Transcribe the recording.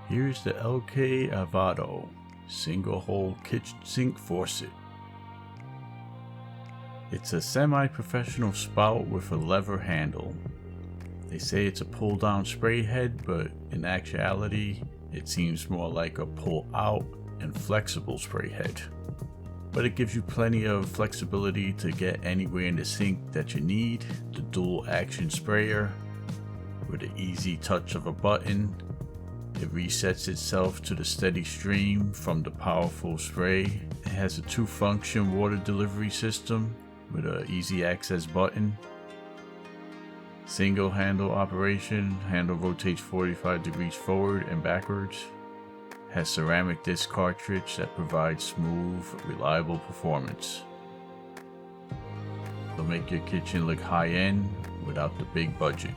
Here's the Elkay Avado single hole kitchen sink faucet. It's a semi-professional spout with a lever handle. They say it's a pull down spray head, but in actuality it seems more like a pull out and flexible spray head. But it gives you plenty of flexibility to get anywhere in the sink that you need. The dual action sprayer with an easy touch of a button. It resets itself to the steady stream from the powerful spray. It has a 2-function water delivery system with an easy access button. Single handle operation. Handle rotates 45 degrees forward and backwards. Has ceramic disc cartridge that provides smooth, reliable performance. It'll make your kitchen look high-end without the big budget.